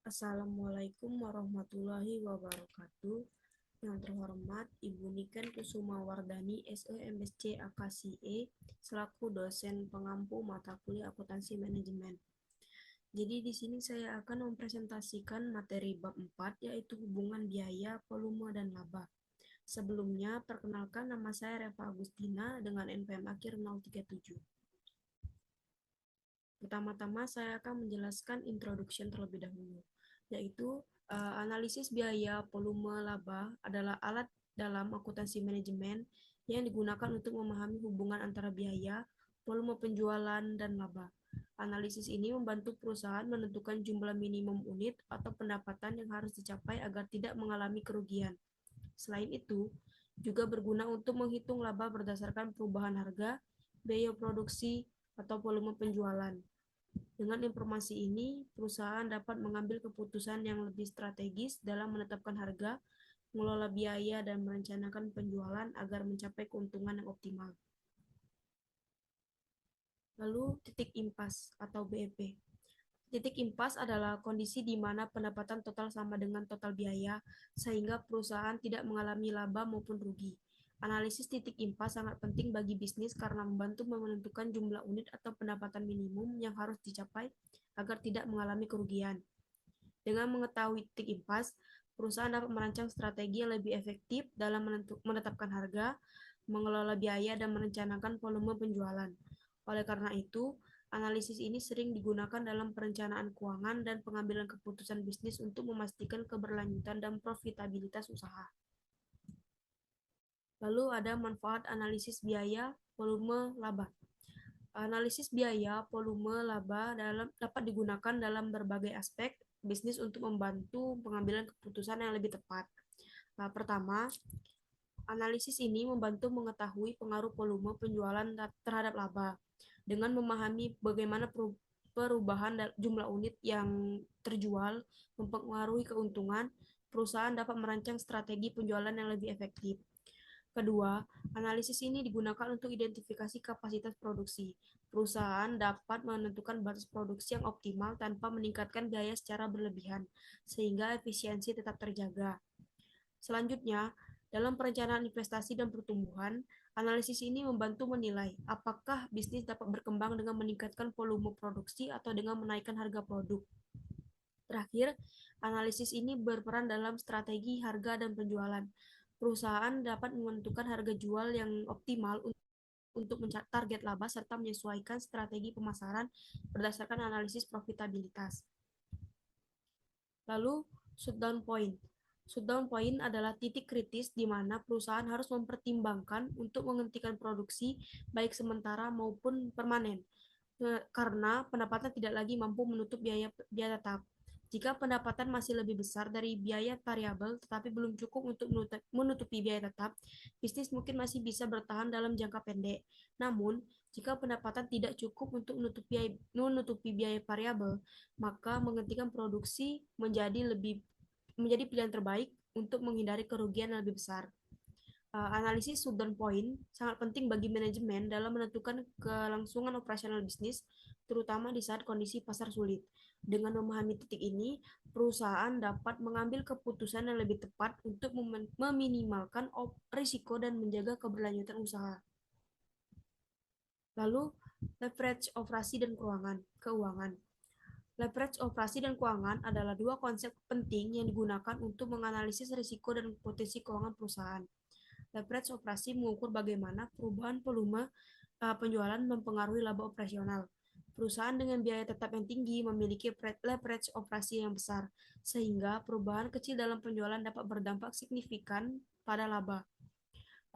Assalamualaikum warahmatullahi wabarakatuh. Yang terhormat Ibu Niken Kusuma Wardani, SE MSc AKSIE, selaku dosen pengampu mata kuliah akuntansi manajemen. Jadi di sini saya akan mempresentasikan materi bab 4, yaitu hubungan biaya, volume, dan laba. Sebelumnya, perkenalkan, nama saya Reva Agustina dengan NPM akhir 037. Pertama-tama saya akan menjelaskan introduction terlebih dahulu, yaitu analisis biaya, volume, laba adalah alat dalam akuntansi manajemen yang digunakan untuk memahami hubungan antara biaya, volume penjualan, dan laba. Analisis ini membantu perusahaan menentukan jumlah minimum unit atau pendapatan yang harus dicapai agar tidak mengalami kerugian. Selain itu, juga berguna untuk menghitung laba berdasarkan perubahan harga, biaya produksi, atau volume penjualan. Dengan informasi ini, perusahaan dapat mengambil keputusan yang lebih strategis dalam menetapkan harga, mengelola biaya, dan merencanakan penjualan agar mencapai keuntungan yang optimal. Lalu, titik impas atau BEP. Titik impas adalah kondisi di mana pendapatan total sama dengan total biaya, sehingga perusahaan tidak mengalami laba maupun rugi. Analisis titik impas sangat penting bagi bisnis karena membantu menentukan jumlah unit atau pendapatan minimum yang harus dicapai agar tidak mengalami kerugian. Dengan mengetahui titik impas, perusahaan dapat merancang strategi yang lebih efektif dalam menetapkan harga, mengelola biaya, dan merencanakan volume penjualan. Oleh karena itu, analisis ini sering digunakan dalam perencanaan keuangan dan pengambilan keputusan bisnis untuk memastikan keberlanjutan dan profitabilitas usaha. Lalu ada manfaat analisis biaya, volume, laba. Analisis biaya, volume, laba dapat digunakan dalam berbagai aspek bisnis untuk membantu pengambilan keputusan yang lebih tepat. Nah, pertama, analisis ini membantu mengetahui pengaruh volume penjualan terhadap laba. Dengan memahami bagaimana perubahan jumlah unit yang terjual mempengaruhi keuntungan, perusahaan dapat merancang strategi penjualan yang lebih efektif. Kedua, analisis ini digunakan untuk identifikasi kapasitas produksi. Perusahaan dapat menentukan batas produksi yang optimal tanpa meningkatkan biaya secara berlebihan, sehingga efisiensi tetap terjaga. Selanjutnya, dalam perencanaan investasi dan pertumbuhan, analisis ini membantu menilai apakah bisnis dapat berkembang dengan meningkatkan volume produksi atau dengan menaikkan harga produk. Terakhir, analisis ini berperan dalam strategi harga dan penjualan. Perusahaan dapat menentukan harga jual yang optimal untuk mencapai target laba serta menyesuaikan strategi pemasaran berdasarkan analisis profitabilitas. Lalu, shutdown point. Shutdown point adalah titik kritis di mana perusahaan harus mempertimbangkan untuk menghentikan produksi baik sementara maupun permanen karena pendapatan tidak lagi mampu menutup biaya tetap. Jika pendapatan masih lebih besar dari biaya variabel tetapi belum cukup untuk menutupi biaya tetap, bisnis mungkin masih bisa bertahan dalam jangka pendek. Namun, jika pendapatan tidak cukup untuk menutupi biaya variabel, maka menghentikan produksi menjadi pilihan terbaik untuk menghindari kerugian yang lebih besar. Analisis shutdown point sangat penting bagi manajemen dalam menentukan kelangsungan operasional bisnis, terutama di saat kondisi pasar sulit. Dengan memahami titik ini, perusahaan dapat mengambil keputusan yang lebih tepat untuk meminimalkan risiko dan menjaga keberlanjutan usaha. Lalu, leverage operasi dan keuangan. Leverage operasi dan keuangan adalah dua konsep penting yang digunakan untuk menganalisis risiko dan potensi keuangan perusahaan. Leverage operasi mengukur bagaimana perubahan volume penjualan mempengaruhi laba operasional. Perusahaan dengan biaya tetap yang tinggi memiliki leverage operasi yang besar, sehingga perubahan kecil dalam penjualan dapat berdampak signifikan pada laba.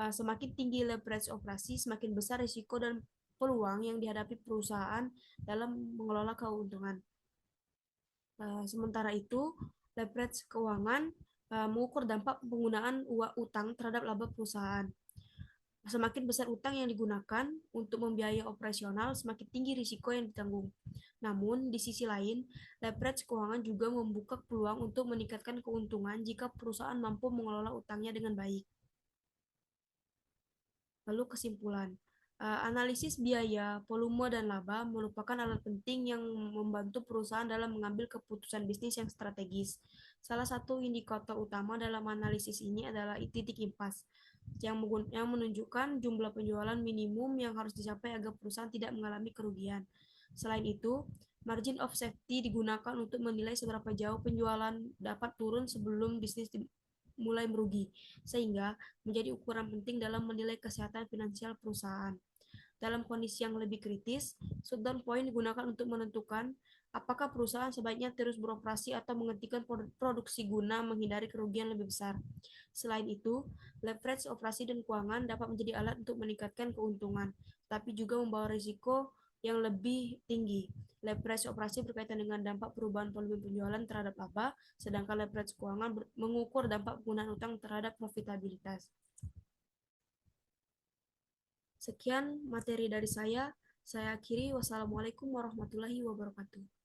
Semakin tinggi leverage operasi, semakin besar risiko dan peluang yang dihadapi perusahaan dalam mengelola keuntungan. Sementara itu, leverage keuangan mengukur dampak penggunaan utang terhadap laba perusahaan. Semakin besar utang yang digunakan untuk membiayai operasional, semakin tinggi risiko yang ditanggung. Namun, di sisi lain, leverage keuangan juga membuka peluang untuk meningkatkan keuntungan jika perusahaan mampu mengelola utangnya dengan baik. Lalu kesimpulan. Analisis biaya, volume, dan laba merupakan alat penting yang membantu perusahaan dalam mengambil keputusan bisnis yang strategis. Salah satu indikator utama dalam analisis ini adalah titik impas, yang menunjukkan jumlah penjualan minimum yang harus dicapai agar perusahaan tidak mengalami kerugian. Selain itu, margin of safety digunakan untuk menilai seberapa jauh penjualan dapat turun sebelum bisnis mulai merugi, sehingga menjadi ukuran penting dalam menilai kesehatan finansial perusahaan. Dalam kondisi yang lebih kritis, shutdown point digunakan untuk menentukan apakah perusahaan sebaiknya terus beroperasi atau menghentikan produksi guna menghindari kerugian lebih besar. Selain itu, leverage operasi dan keuangan dapat menjadi alat untuk meningkatkan keuntungan, tapi juga membawa risiko yang lebih tinggi. Leverage operasi berkaitan dengan dampak perubahan volume penjualan terhadap laba, sedangkan leverage keuangan mengukur dampak penggunaan utang terhadap profitabilitas. Sekian materi dari saya. Saya akhiri. Wassalamualaikum warahmatullahi wabarakatuh.